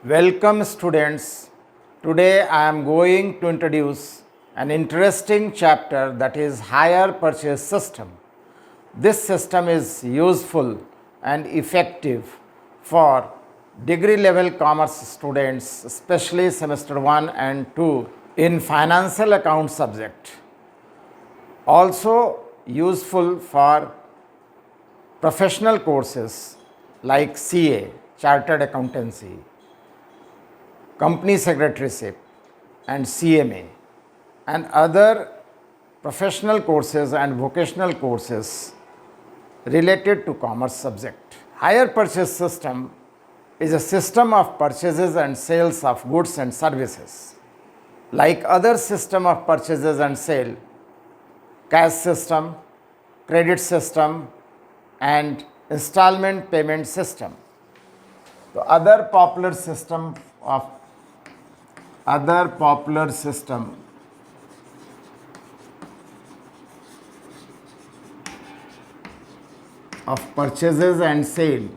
Welcome students. Today I am going to introduce an interesting chapter, that is hire purchase system. This system is useful and effective for degree level commerce students, especially semester 1 and 2 in financial account subject. Also useful for professional courses like CA, Chartered Accountancy, Company Secretaryship and CMA, and other professional courses and vocational courses related to commerce subject. Hire purchase system is a system of purchases and sales of goods and services. Like other system of purchases and sale, cash system, credit system and installment payment system. The other popular system of purchases and sale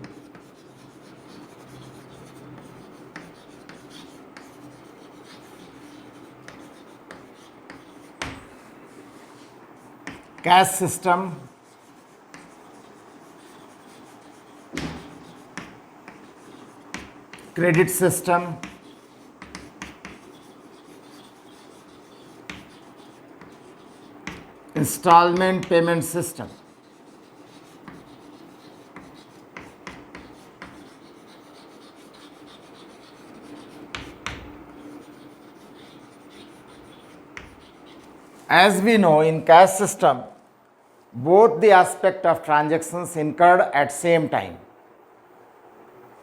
cash system, credit system, installment payment system. As we know, in cash system, both the aspect of transactions incurred at same time.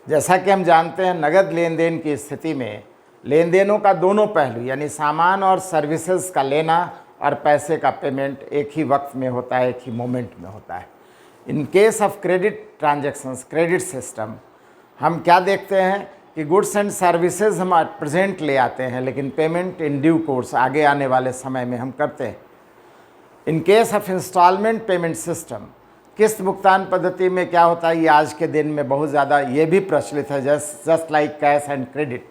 जैसा कि हम जानते हैं, नगद लेन then की स्थिति में लेन देनों का दोनों पहलू यानी सामान और सर्विसेज का लेना और पैसे का पेमेंट एक ही वक्त में होता है, एक ही मोमेंट में होता है. इन case of credit transactions, credit system, हम क्या देखते हैं कि गुड्स एंड सर्विसेज हम प्रेजेंट ले आते हैं, लेकिन पेमेंट इन ड्यू कोर्स आगे आने वाले समय में हम करते हैं. In case of installment payment system, किस्त भुगतान पद्धति में क्या होता है, ये आज के दिन में बहुत ज़्यादा ये भी प्रचलित है, just like cash and credit.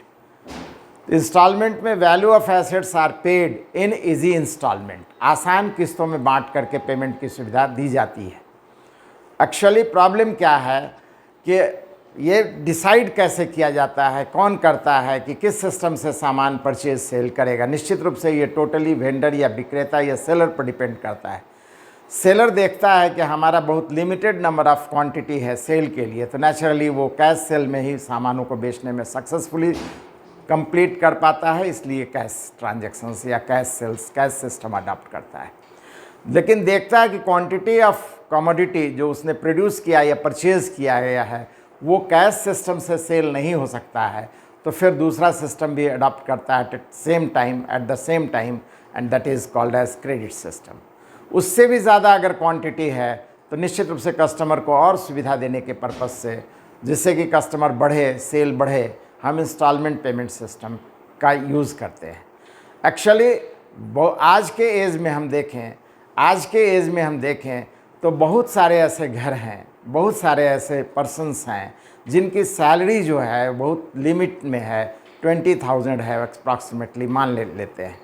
Installment में value of assets are paid in easy installment, आसान किस्तों में बांट करके पेमेंट की सुविधा दी जाती है. एक्चुअली प्रॉब्लम क्या है कि ये डिसाइड कैसे किया जाता है, कौन करता है कि किस सिस्टम से सामान परचेज सेल करेगा. निश्चित रूप से ये टोटली वेंडर या विक्रेता या सेलर पर डिपेंड करता है. सेलर देखता है कि हमारा बहुत लिमिटेड नंबर ऑफ क्वांटिटी है सेल के लिए, तो नेचुरली वो कैश सेल में ही सामानों को बेचने में सक्सेसफुली कंप्लीट कर पाता है, इसलिए कैश ट्रांजैक्शंस या cash sales, cash system adopt करता है. लेकिन देखता है कि क्वांटिटी ऑफ कमोडिटी जो उसने प्रोड्यूस किया या परचेज़ किया गया है वो कैश सिस्टम से सेल नहीं हो सकता है, तो फिर दूसरा सिस्टम भी अडॉप्ट करता है at the same time and that is called as credit system. उससे भी ज़्यादा अगर क्वांटिटी है तो निश्चित रूप से कस्टमर को और सुविधा देने के पर्पज़ से, जिससे कि कस्टमर बढ़े, सेल बढ़े, हम इंस्टॉलमेंट पेमेंट सिस्टम का यूज़ करते हैं. एक्चुअली आज के एज में हम देखें तो बहुत सारे ऐसे घर हैं, बहुत सारे ऐसे पर्सन्स हैं जिनकी सैलरी जो है बहुत लिमिट में है, 20,000 है अप्रॉक्सीमेटली मान लेते हैं.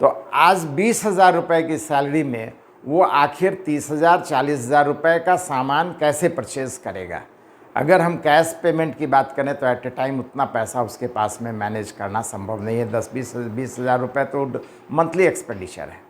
तो आज 20,000 रुपये की सैलरी में वो आखिर 30,000 40,000 रुपये का सामान कैसे परचेज़ करेगा. अगर हम कैश पेमेंट की बात करें तो एट ए टाइम उतना पैसा उसके पास में मैनेज करना संभव नहीं है. 10-20,000 रुपये तो मंथली एक्सपेंडिचर है.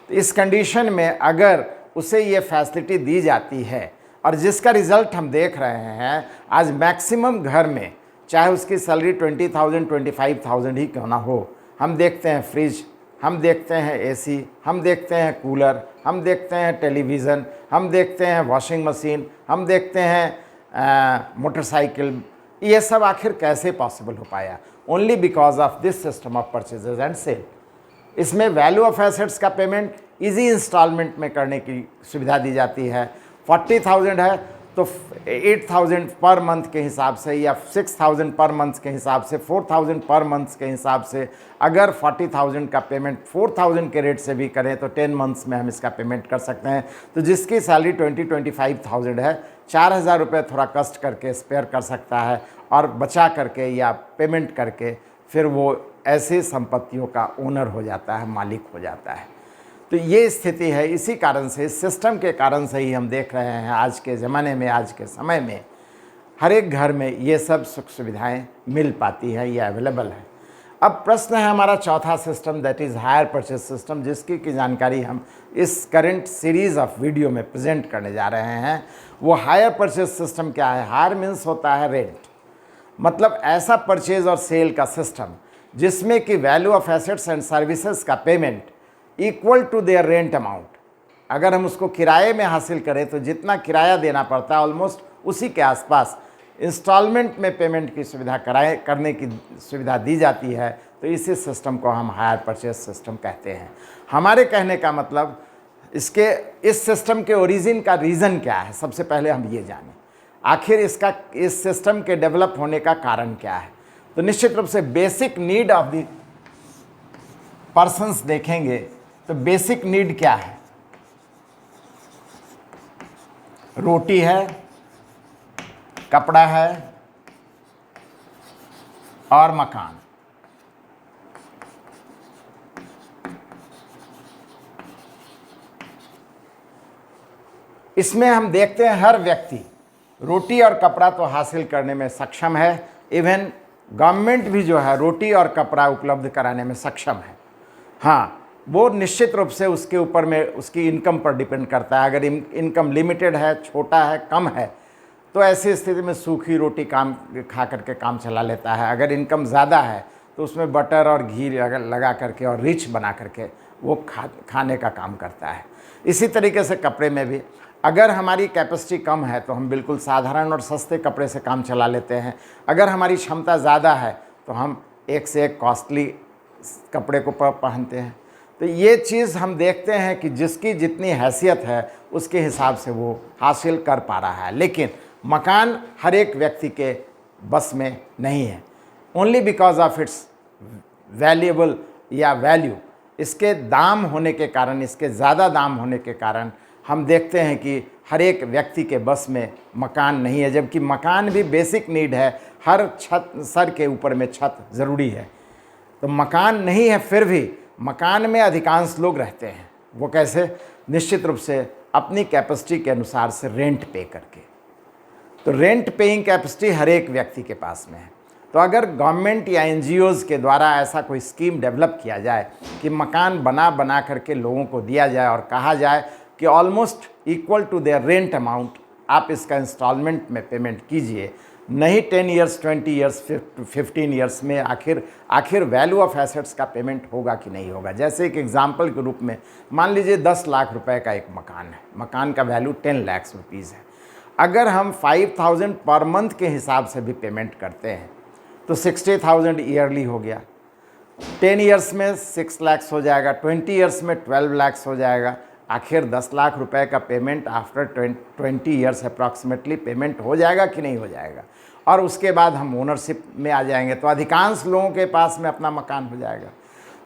तो इस कंडीशन में अगर उसे ये फैसिलिटी दी जाती है, और जिसका रिज़ल्ट हम देख रहे हैं, आज मैक्सिमम घर में चाहे उसकी सैलरी 20,000 25,000 ही क्यों ना हो, हम देखते हैं फ्रिज, हम देखते हैं एसी, हम देखते हैं कूलर, हम देखते हैं टेलीविज़न, हम देखते हैं वॉशिंग मशीन, हम देखते हैं मोटरसाइकिल. ये सब आखिर कैसे पॉसिबल हो पाया? Only because of this system of purchases and sale. इसमें वैल्यू ऑफ एसेट्स का पेमेंट इजी इंस्टॉलमेंट में करने की सुविधा दी जाती है. 40,000 है तो 8,000 पर मंथ के हिसाब से या 6,000 पर मंथ के हिसाब से, 4,000 पर मंथ के हिसाब से, अगर 40,000 का पेमेंट 4,000 के रेट से भी करें तो 10 मंथ्स में हम इसका पेमेंट कर सकते हैं। तो जिसकी सैलरी 25,000 है, 4,000 रुपये थोड़ा कष्ट करके स्पेयर कर सकता है और बचा करके या पेमेंट करके फिर वो ऐसी संपत्तियों का ओनर हो जाता है, मालिक हो जाता है। तो ये स्थिति है। इसी कारण से, इस सिस्टम के कारण से ही हम देख रहे हैं आज के ज़माने में, आज के समय में हर एक घर में ये सब सुख सुविधाएं मिल पाती है, ये अवेलेबल है। अब प्रश्न है हमारा चौथा system, that is higher purchase system, जिसकी की जानकारी हम इस करंट सीरीज़ ऑफ वीडियो में प्रेजेंट करने जा रहे हैं। वो हायर परचेज सिस्टम क्या है? हायर मीन्स होता है रेंट, मतलब ऐसा परचेज और सेल का सिस्टम जिसमें कि value of assets and services का payment equal to their rent amount. अगर हम उसको किराए में हासिल करें तो जितना किराया देना पड़ता है ऑलमोस्ट उसी के आसपास इंस्टॉलमेंट में पेमेंट की सुविधा करने की सुविधा दी जाती है। तो इसी सिस्टम को हम हायर परचेज सिस्टम कहते हैं। हमारे कहने का मतलब इस सिस्टम के ओरिजिन का रीज़न क्या है, सबसे पहले हम ये जानें। आखिर इस सिस्टम के डेवलप होने का कारण क्या है? तो निश्चित रूप से basic need of the persons देखेंगे तो बेसिक नीड क्या है? रोटी है, कपड़ा है और मकान। इसमें हम देखते हैं हर व्यक्ति रोटी और कपड़ा तो हासिल करने में सक्षम है। इवन गवर्नमेंट भी जो है रोटी और कपड़ा उपलब्ध कराने में सक्षम है। हाँ, वो निश्चित रूप से उसके ऊपर में उसकी इनकम पर डिपेंड करता है। अगर इनकम लिमिटेड है, छोटा है, कम है, तो ऐसी स्थिति में सूखी रोटी खा करके काम चला लेता है। अगर इनकम ज़्यादा है तो उसमें बटर और घी लगा करके और रिच बना करके वो खाने का काम करता है। इसी तरीके से कपड़े में भी अगर हमारी कैपेसिटी कम है तो हम बिल्कुल साधारण और सस्ते कपड़े से काम चला लेते हैं। अगर हमारी क्षमता ज़्यादा है तो हम एक से एक कॉस्टली कपड़े को पहनते हैं। तो ये चीज़ हम देखते हैं कि जिसकी जितनी हैसियत है उसके हिसाब से वो हासिल कर पा रहा है। लेकिन मकान हर एक व्यक्ति के बस में नहीं है, only because of its valuable या वैल्यू। इसके दाम होने के कारण, इसके ज़्यादा दाम होने के कारण हम देखते हैं कि हर एक व्यक्ति के बस में मकान नहीं है, जबकि मकान भी बेसिक नीड है। हर सर के ऊपर में छत ज़रूरी है। तो मकान नहीं है, फिर भी मकान में अधिकांश लोग रहते हैं। वो कैसे? निश्चित रूप से अपनी कैपेसिटी के अनुसार से रेंट पे करके। तो रेंट पेइंग कैपेसिटी हर एक व्यक्ति के पास में है। तो अगर गवर्नमेंट या एनजीओज़ के द्वारा ऐसा कोई स्कीम डेवलप किया जाए कि मकान बना करके लोगों को दिया जाए और कहा जाए कि almost equal to their rent amount आप इसका इंस्टॉलमेंट में पेमेंट कीजिए, नहीं 10 ईयर्स, 20 ईयर्स, 15 ईयर्स में आखिर वैल्यू ऑफ एसेट्स का पेमेंट होगा कि नहीं होगा। जैसे एक एग्जांपल के रूप में मान लीजिए 10 लाख रुपए का एक मकान है, मकान का वैल्यू 10 लाख रुपीज़ है। अगर हम 5,000 पर मंथ के हिसाब से भी पेमेंट करते हैं तो 60,000 ईयरली हो गया। 10 ईयर्स में 6 लाख हो जाएगा, 20 ईयर्स में 12 लाख हो जाएगा। आखिर 10 लाख रुपए का payment after 20 years approximately payment हो जाएगा कि नहीं हो जाएगा? और उसके बाद हम ओनरशिप में आ जाएंगे तो अधिकांश लोगों के पास में अपना मकान हो जाएगा।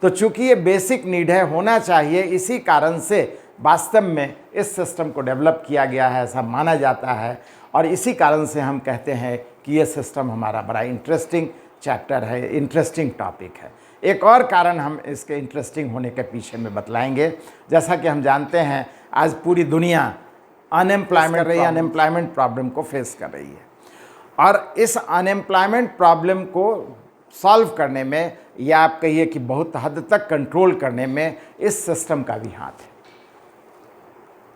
तो चूंकि ये बेसिक नीड है, होना चाहिए, इसी कारण से वास्तव में इस सिस्टम को डेवलप किया गया है, ऐसा माना जाता है। और इसी कारण से हम कहते हैं कि ये सिस्टम हमारा बड़ा इंटरेस्टिंग चैप्टर है, इंटरेस्टिंग टॉपिक है। एक और कारण हम इसके इंटरेस्टिंग होने के पीछे में बतलाएंगे। जैसा कि हम जानते हैं आज पूरी दुनिया अनएम्प्लॉयमेंट प्रॉब्लम को फेस कर रही है और इस अनएम्प्लॉयमेंट प्रॉब्लम को सॉल्व करने में या आप कहिए कि बहुत हद तक कंट्रोल करने में इस सिस्टम का भी हाथ है।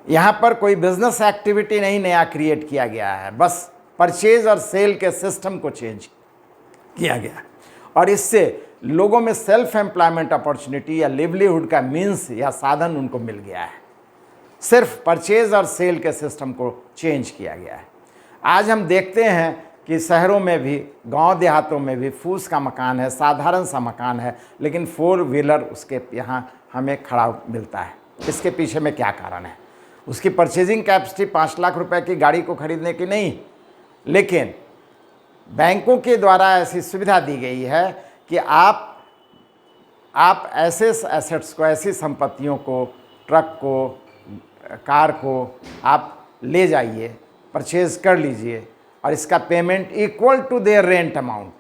यहाँ पर कोई बिजनेस एक्टिविटी नहीं नया क्रिएट किया गया है, बस परचेज और सेल के सिस्टम को चेंज किया गया और इससे लोगों में सेल्फ एम्प्लॉयमेंट अपॉर्चुनिटी या लिवलीहुड का मीन्स या साधन उनको मिल गया है। सिर्फ परचेज और सेल के सिस्टम को चेंज किया गया है। आज हम देखते हैं कि शहरों में भी, गांव देहातों में भी फूस का मकान है, साधारण सा मकान है, लेकिन 4 व्हीलर उसके यहाँ हमें खड़ा मिलता है। इसके पीछे में क्या कारण है? उसकी परचेजिंग कैपेसिटी 5 लाख रुपए की गाड़ी को खरीदने की नहीं, लेकिन बैंकों के द्वारा ऐसी सुविधा दी गई है कि आप ऐसे एसेट्स को, ऐसी संपत्तियों को, ट्रक को, कार को आप ले जाइए, परचेज कर लीजिए और इसका payment equal to their rent amount,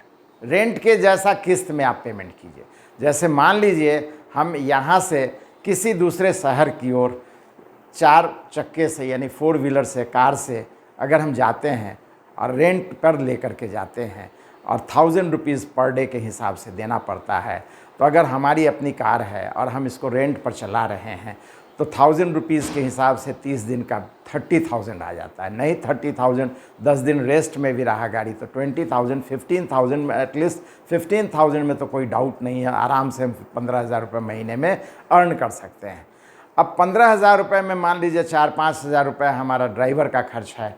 rent के जैसा किस्त में आप पेमेंट कीजिए। जैसे मान लीजिए हम यहाँ से किसी दूसरे शहर की ओर 4 चक्के से यानी 4 व्हीलर से, कार से अगर हम जाते हैं और रेंट पर लेकर के जाते हैं और 1000 रुपीज़ पर डे के हिसाब से देना पड़ता है, तो अगर हमारी अपनी कार है और हम इसको रेंट पर चला रहे हैं तो 1000 रुपीज़ के हिसाब से 30 दिन का 30,000 आ जाता है। नहीं 30,000, 10 दिन रेस्ट में भी रहा गाड़ी तो 20,000, 15,000, एटलीस्ट 15,000 में तो कोई डाउट नहीं है, आराम से हम 15,000 रुपये महीने में अर्न कर सकते हैं। अब 15,000 रुपये में मान लीजिए 4-5 हज़ार रुपये हमारा ड्राइवर का खर्च है,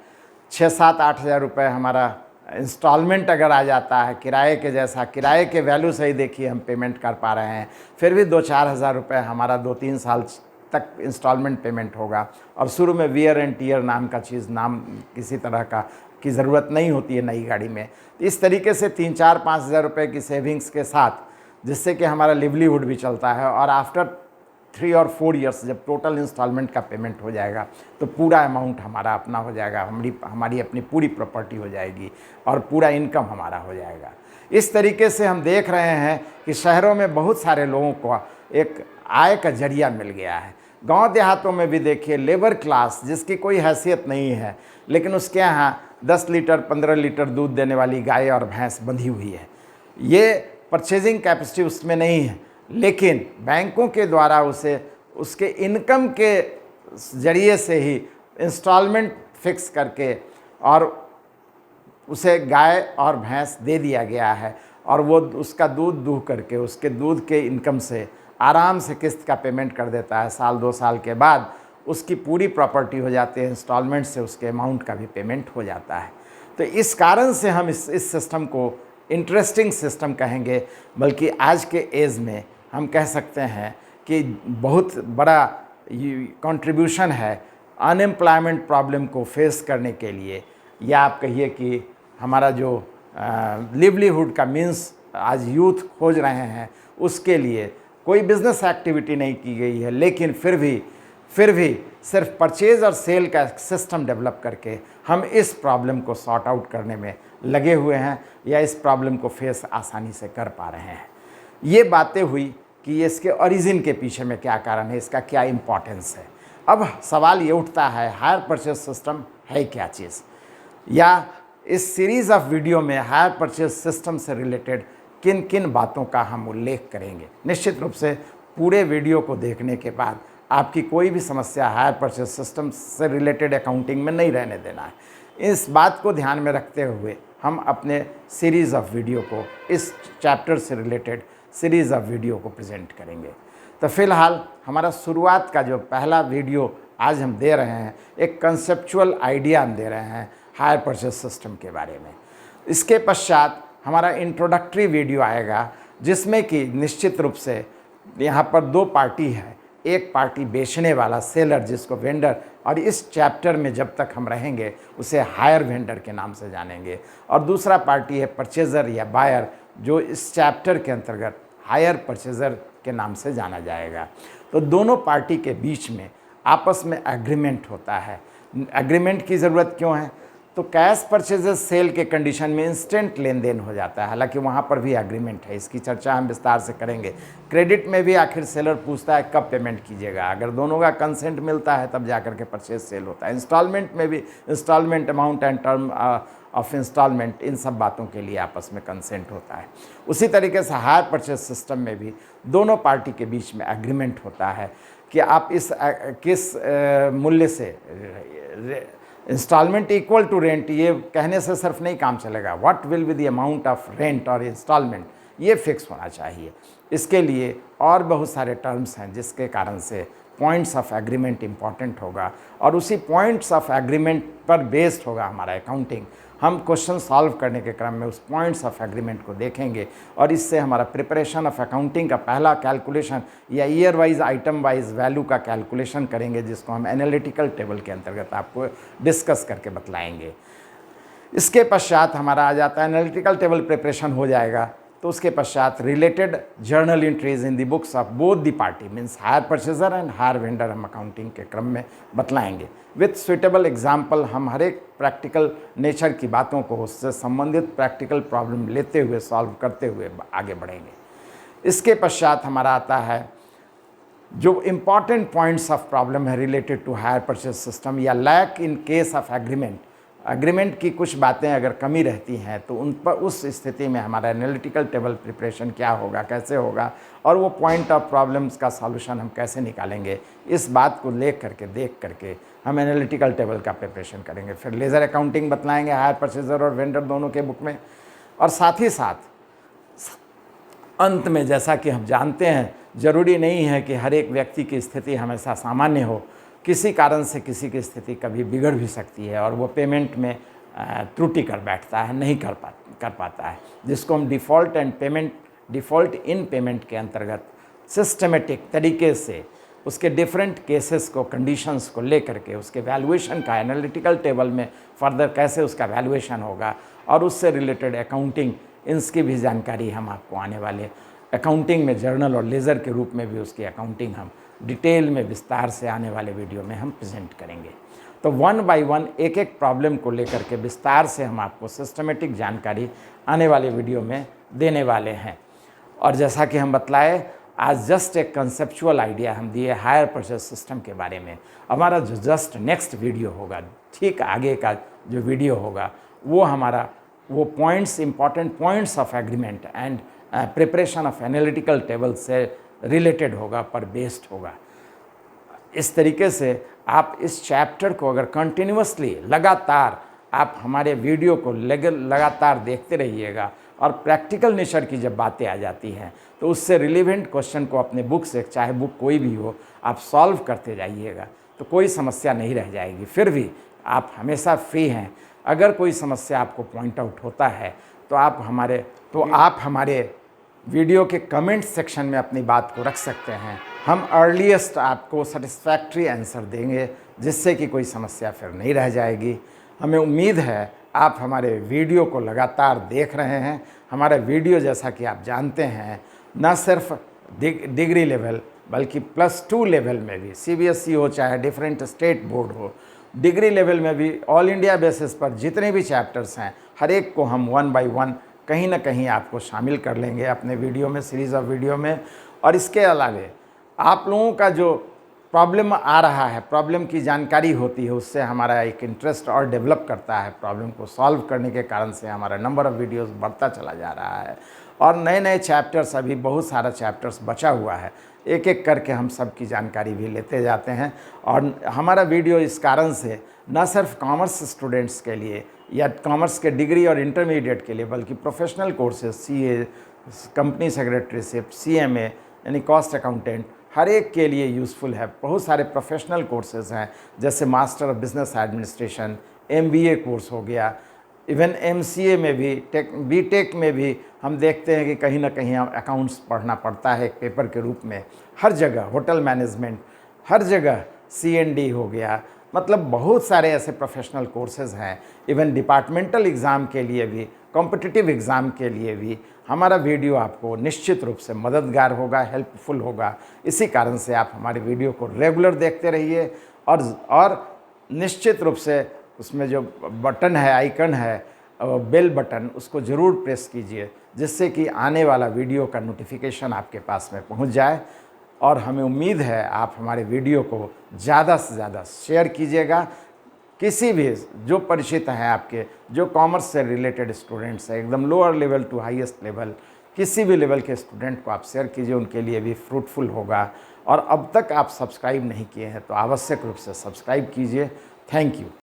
6-7-8 हज़ार रुपये हमारा इंस्टॉलमेंट अगर आ जाता है किराए के जैसा, किराए के वैल्यू से ही देखिए हम पेमेंट कर पा रहे हैं, फिर भी 2-4 हज़ार रुपये हमारा 2-3 साल तक इंस्टॉलमेंट पेमेंट होगा। और शुरू में वियर एंड टीयर नाम का चीज़, नाम किसी तरह का की ज़रूरत नहीं होती है नई गाड़ी में। इस तरीके से 3-4-5 हज़ार रुपये की सेविंग्स के साथ, जिससे कि हमारा लिवलीहुड भी चलता है, और आफ्टर 3 और 4 ईयर्स जब टोटल इंस्टॉलमेंट का पेमेंट हो जाएगा तो पूरा अमाउंट हमारा अपना हो जाएगा, हमारी अपनी पूरी प्रॉपर्टी हो जाएगी और पूरा इनकम हमारा हो जाएगा। इस तरीके से हम देख रहे हैं कि शहरों में बहुत सारे लोगों को एक आय का जरिया मिल गया है। गांव देहातों में भी देखिए लेबर क्लास जिसकी कोई हैसियत नहीं है, लेकिन उसके यहाँ 10 लीटर 15 लीटर दूध देने वाली गाय और भैंस बंधी हुई है। ये परचेजिंग कैपेसिटी उसमें नहीं है, लेकिन बैंकों के द्वारा उसे उसके इनकम के ज़रिए से ही इंस्टॉलमेंट फिक्स करके और उसे गाय और भैंस दे दिया गया है, और वो उसका दूध दूह करके उसके दूध के इनकम से आराम से किस्त का पेमेंट कर देता है। साल 2 साल के बाद उसकी पूरी प्रॉपर्टी हो जाती है, इंस्टॉलमेंट से उसके अमाउंट का भी पेमेंट हो जाता है। तो इस कारण से हम इस सिस्टम को इंटरेस्टिंग सिस्टम कहेंगे, बल्कि आज के एज में हम कह सकते हैं कि बहुत बड़ा कंट्रीब्यूशन है अनएम्प्लॉयमेंट प्रॉब्लम को फेस करने के लिए, या आप कहिए कि हमारा जो लिवलीहुड का मीन्स आज यूथ खोज रहे हैं उसके लिए कोई बिजनेस एक्टिविटी नहीं की गई है, लेकिन फिर भी सिर्फ परचेज और सेल का सिस्टम डेवलप करके हम इस प्रॉब्लम को सॉर्ट आउट करने में लगे हुए हैं, या इस प्रॉब्लम को फेस आसानी से कर पा रहे हैं। ये बातें हुई कि इसके ओरिजिन के पीछे में क्या कारण है, इसका क्या इम्पोर्टेंस है। अब सवाल ये उठता है हायर परचेज सिस्टम है क्या चीज़, या इस सीरीज़ ऑफ वीडियो में हायर परचेज सिस्टम से रिलेटेड किन किन बातों का हम उल्लेख करेंगे। निश्चित रूप से पूरे वीडियो को देखने के बाद आपकी कोई भी समस्या हायर परचेज सिस्टम से रिलेटेड अकाउंटिंग में नहीं रहने देना है। इस बात को ध्यान में रखते हुए हम अपने सीरीज़ ऑफ वीडियो को, इस चैप्टर से रिलेटेड सीरीज़ ऑफ वीडियो को प्रेजेंट करेंगे। तो फिलहाल हमारा शुरुआत का जो पहला वीडियो आज हम दे रहे हैं, एक कंसेप्चुअल आइडिया हम दे रहे हैं हायर परचेज सिस्टम के बारे में। इसके पश्चात हमारा इंट्रोडक्टरी वीडियो आएगा, जिसमें कि निश्चित रूप से यहाँ पर 2 पार्टी है, एक पार्टी बेचने वाला सेलर जिसको वेंडर, और इस चैप्टर में जब तक हम रहेंगे उसे हायर वेंडर के नाम से जानेंगे, और दूसरा पार्टी है परचेज़र या बायर, जो इस चैप्टर के अंतर्गत हायर परचेज़र के नाम से जाना जाएगा। तो दोनों पार्टी के बीच में आपस में एग्रीमेंट होता है। एग्रीमेंट की ज़रूरत क्यों है? तो कैश परचेजेस सेल के कंडीशन में इंस्टेंट लेन देन हो जाता है, हालांकि वहाँ पर भी एग्रीमेंट है, इसकी चर्चा हम विस्तार से करेंगे। क्रेडिट में भी आखिर सेलर पूछता है कब पेमेंट कीजिएगा, अगर दोनों का कंसेंट मिलता है तब जाकर के परचेज सेल होता है। इंस्टॉलमेंट में भी installment amount and term of installment, इन सब बातों के लिए आपस में कंसेंट होता है। उसी तरीके से हायर परचेज सिस्टम में भी दोनों पार्टी के बीच में एग्रीमेंट होता है कि आप किस मूल्य से इंस्टॉलमेंट इक्वल टू रेंट, ये कहने से सिर्फ नहीं काम चलेगा। What will be the amount of rent और इंस्टॉलमेंट, ये फिक्स होना चाहिए। इसके लिए और बहुत सारे टर्म्स हैं जिसके कारण से पॉइंट्स ऑफ एग्रीमेंट इम्पॉर्टेंट होगा और उसी पॉइंट्स ऑफ एग्रीमेंट पर बेस्ड होगा हमारा अकाउंटिंग। हम क्वेश्चन सॉल्व करने के क्रम में उस पॉइंट्स ऑफ एग्रीमेंट को देखेंगे और इससे हमारा प्रिपरेशन ऑफ अकाउंटिंग का पहला कैलकुलेशन या year wise item wise value का कैलकुलेशन करेंगे, जिसको हम एनालिटिकल टेबल के अंतर्गत आपको डिस्कस करके बतलाएंगे। इसके पश्चात हमारा आ जाता है एनालिटिकल टेबल प्रिपरेशन हो जाएगा तो उसके पश्चात related journal entries in the books of both the party means hire purchaser and hire vendor हम अकाउंटिंग के क्रम में बतलाएंगे। विथ सुइटेबल एग्जाम्पल हम हर एक प्रैक्टिकल नेचर की बातों को उससे संबंधित प्रैक्टिकल प्रॉब्लम लेते हुए सॉल्व करते हुए आगे बढ़ेंगे। इसके पश्चात हमारा आता है जो इम्पॉर्टेंट पॉइंट्स ऑफ प्रॉब्लम है related to hire purchase system या lack in case of agreement की कुछ बातें अगर कमी रहती हैं तो उन पर उस स्थिति में हमारा एनालिटिकल टेबल प्रिपरेशन क्या होगा, कैसे होगा और वो पॉइंट ऑफ प्रॉब्लम्स का सॉल्यूशन हम कैसे निकालेंगे, इस बात को देख करके हम एनालिटिकल टेबल का प्रिपरेशन करेंगे। फिर लेज़र अकाउंटिंग बतलाएंगे हायर परचेजर और वेंडर दोनों के बुक में। और साथ ही साथ अंत में जैसा कि हम जानते हैं ज़रूरी नहीं है कि हर एक व्यक्ति की स्थिति हमेशा सामान्य हो, किसी कारण से किसी की स्थिति कभी बिगड़ भी सकती है और वो पेमेंट में त्रुटि कर बैठता है, नहीं कर पाता है, जिसको हम डिफ़ॉल्ट इन पेमेंट के अंतर्गत सिस्टमेटिक तरीके से उसके डिफरेंट केसेस को, कंडीशंस को लेकर के उसके वैल्यूएशन का एनालिटिकल टेबल में फर्दर कैसे उसका वैल्यूएशन होगा और उससे रिलेटेड अकाउंटिंग इसकी भी जानकारी हम आपको आने वाले अकाउंटिंग में जर्नल और लेज़र के रूप में भी उसकी अकाउंटिंग हम डिटेल में विस्तार से आने वाले वीडियो में हम प्रेजेंट करेंगे। तो वन बाय वन एक एक प्रॉब्लम को लेकर के विस्तार से हम आपको सिस्टमेटिक जानकारी आने वाले वीडियो में देने वाले हैं। और जैसा कि हम बतलाए आज जस्ट एक कंसेप्चुअल आइडिया हम दिए हायर परचेज सिस्टम के बारे में। हमारा जो जस्ट नेक्स्ट वीडियो होगा, ठीक आगे का जो वीडियो होगा वो हमारा वो points, important points of agreement and preparation of analytical table से रिलेटेड होगा, पर बेस्ड होगा। इस तरीके से आप इस चैप्टर को अगर कंटिन्यूअसली लगातार आप हमारे वीडियो को लगातार देखते रहिएगा और प्रैक्टिकल नेचर की जब बातें आ जाती हैं तो उससे रिलेवेंट क्वेश्चन को अपने बुक से, चाहे बुक कोई भी हो, आप सॉल्व करते जाइएगा तो कोई समस्या नहीं रह जाएगी। फिर भी आप हमेशा फ्री हैं, अगर कोई समस्या आपको पॉइंट आउट होता है तो आप हमारे वीडियो के कमेंट सेक्शन में अपनी बात को रख सकते हैं। हम अर्लीस्ट आपको सेटिस्फैक्ट्री आंसर देंगे जिससे कि कोई समस्या फिर नहीं रह जाएगी। हमें उम्मीद है आप हमारे वीडियो को लगातार देख रहे हैं। हमारा वीडियो जैसा कि आप जानते हैं न सिर्फ डिग्री लेवल बल्कि +2 लेवल में भी, CBSE हो चाहे डिफरेंट स्टेट बोर्ड हो, डिग्री लेवल में भी ऑल इंडिया बेसिस पर जितने भी चैप्टर्स हैं हर एक को हम 1 बाय 1 कहीं ना कहीं आपको शामिल कर लेंगे अपने वीडियो में, सीरीज़ ऑफ वीडियो में। और इसके अलावा आप लोगों का जो प्रॉब्लम आ रहा है, प्रॉब्लम की जानकारी होती है, उससे हमारा एक इंटरेस्ट और डेवलप करता है। प्रॉब्लम को सॉल्व करने के कारण से हमारा नंबर ऑफ़ वीडियोस बढ़ता चला जा रहा है और नए नए चैप्टर्स, अभी बहुत सारा चैप्टर्स बचा हुआ है, एक एक करके हम सब की जानकारी भी लेते जाते हैं। और हमारा वीडियो इस कारण से न सिर्फ कॉमर्स स्टूडेंट्स के लिए या कॉमर्स के डिग्री और इंटरमीडिएट के लिए बल्कि professional courses, CA, company secretaryship, CMA यानी कॉस्ट अकाउंटेंट, हर एक के लिए यूज़फुल है। बहुत सारे प्रोफेशनल कोर्सेज हैं जैसे master of business administration, MBA course हो गया, इवन MCA में भी, BTech में भी हम देखते हैं कि कहीं ना कहीं अकाउंट्स पढ़ना पड़ता है एक पेपर के रूप में। हर जगह होटल मैनेजमेंट, हर जगह CND हो गया, मतलब बहुत सारे ऐसे प्रोफेशनल कोर्सेज़ हैं। इवन डिपार्टमेंटल एग्ज़ाम के लिए भी, कॉम्पिटिटिव एग्ज़ाम के लिए भी हमारा वीडियो आपको निश्चित रूप से मददगार होगा, हेल्पफुल होगा। इसी कारण से आप हमारे वीडियो को रेगुलर देखते रहिए और निश्चित रूप से उसमें जो बटन है, आइकन है, बेल बटन, उसको ज़रूर प्रेस कीजिए जिससे कि आने वाला वीडियो का नोटिफिकेशन आपके पास में पहुंच जाए। और हमें उम्मीद है आप हमारे वीडियो को ज़्यादा से ज़्यादा शेयर कीजिएगा। किसी भी जो परिचित हैं आपके, जो कॉमर्स से रिलेटेड स्टूडेंट्स हैं, एकदम lower level to highest level, किसी भी लेवल के स्टूडेंट को आप शेयर कीजिए, उनके लिए भी फ्रूटफुल होगा। और अब तक आप सब्सक्राइब नहीं किए हैं तो आवश्यक रूप से सब्सक्राइब कीजिए। Thank you.